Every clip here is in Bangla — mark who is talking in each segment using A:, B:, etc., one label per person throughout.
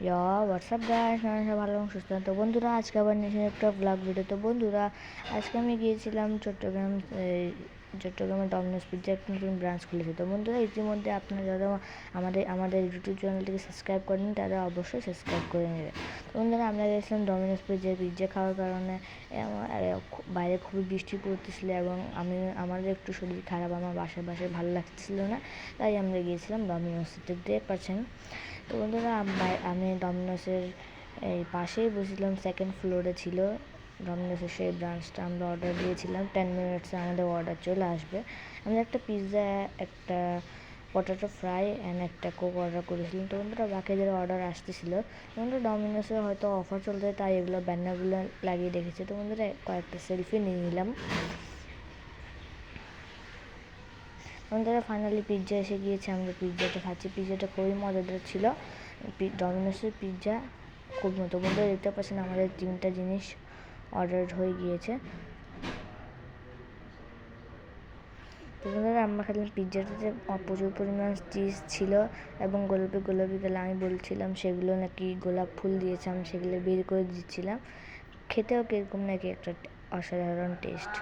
A: হোয়াটসঅ্যাপ গাইস, আমি সব ভালো এবং সুস্থ। তো বন্ধুরা, আজকে আবার নিয়ে একটা ব্লগ ভিডিও। তো বন্ধুরা, আজকে আমি গিয়েছিলাম চট্টগ্রামে ডমিনোস পিৎজা একটা নতুন ব্রাঞ্চ খুলেছে। তো বন্ধুরা, ইতিমধ্যে আপনারা যারা আমাদের ইউটিউব চ্যানেলটিকে সাবস্ক্রাইব করেন তারা অবশ্যই সাবস্ক্রাইব করে নেবে। তো বন্ধুরা, আমরা গেছিলাম ডমিনোস পিৎজা খাওয়ার কারণে। বাইরে খুবই বৃষ্টি পড়তেছিল এবং আমাদের একটু শরীর খারাপ, আমার বাসায় ভালো লাগতেছিল না, তাই আমরা গিয়েছিলাম ডমিনোসে। দেখতে পাচ্ছেন। তো বন্ধুরা, আমি ডমিনোসের এই পাশেই বসেছিলাম, সেকেন্ড ফ্লোরে ছিল ডমিনোসের সেই ব্রাঞ্চটা। আমরা অর্ডার দিয়েছিলাম 10 মিনিটসে আমাদের অর্ডার চলে আসবে। আমরা একটা পিৎজা, একটা পটেটো ফ্রাই অ্যান্ড একটা কোক অর্ডার করেছিলাম। তো বন্ধুরা, বাকিদের অর্ডার আসতেছিল। বন্ধুরা, ডমিনোসে হয়তো অফার চলছে, তাই এগুলো ব্যানারগুলো লাগিয়ে রেখেছে। তো বন্ধুরা, কয়েকটা সেলফি নিয়ে নিলাম। বন্ধুরা, ফাইনালি পিৎজা এসে গিয়েছে। আমরা পিৎজাটা খাচ্ছি। পিৎজাটা খুবই মজাদার ছিল। ডমিনোসের পিৎজা খুব মতো। বন্ধুরা, দেখতে পাচ্ছেন আমাদের 3টা জিনিস অর্ডার হয়ে গিয়েছে। তো বন্ধুরা, আমরা খেলাম পিৎজাটাতে প্রচুর পরিমাণ চিজ ছিল এবং গোলাপি গেলে আমি বলছিলাম সেগুলো নাকি গোলাপ ফুল দিয়েছে, আমি সেগুলো বের করে দিচ্ছিলাম। খেতেও কীরকম নাকি একটা অসাধারণ টেস্ট।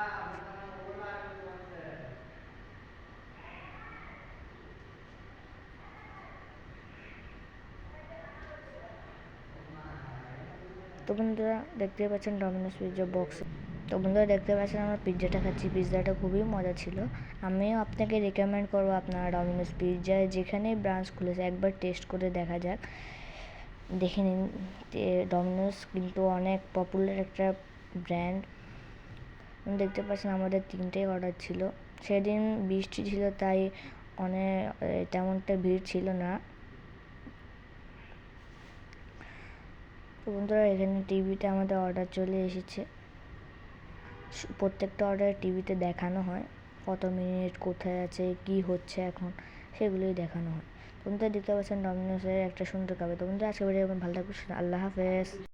A: তো বন্ধুরা, দেখতে পাচ্ছেন ডমিনোস পিৎজা বক্স। তো বন্ধুরা, দেখতে পাচ্ছেন আমরা পিৎজাটা খাচ্ছি। পিৎজাটা খুবই মজা ছিল। আমিও আপনাকে রেকমেন্ড করবো, আপনারা ডমিনোস পিৎজায় যেখানেই ব্রাঞ্চ খুলেছে একবার টেস্ট করে দেখা যাক, দেখে নিন। ডমিনোস কিন্তু অনেক পপুলার একটা ব্র্যান্ড। দেখতে পাচ্ছেন আমাদের 3টেই অর্ডার ছিল। সেদিন বৃষ্টি ছিল, তাই তেমনটা ভিড় ছিল না। তো বন্ধুরা, এখানে টিভিতে আমাদের অর্ডার চলে এসেছে। প্রত্যেকটা অর্ডার টিভিতে দেখানো হয়, কত মিনিট কোথায় আছে, কি হচ্ছে এখন, সেগুলোই দেখানো হয়। বন্ধুরা, দেখতে পাচ্ছেন ডমিনোসের একটা সুন্দর খাবার। তো বন্ধুরা, আজকে ভিডিও ভালো থাকবে। আল্লাহ হাফেজ।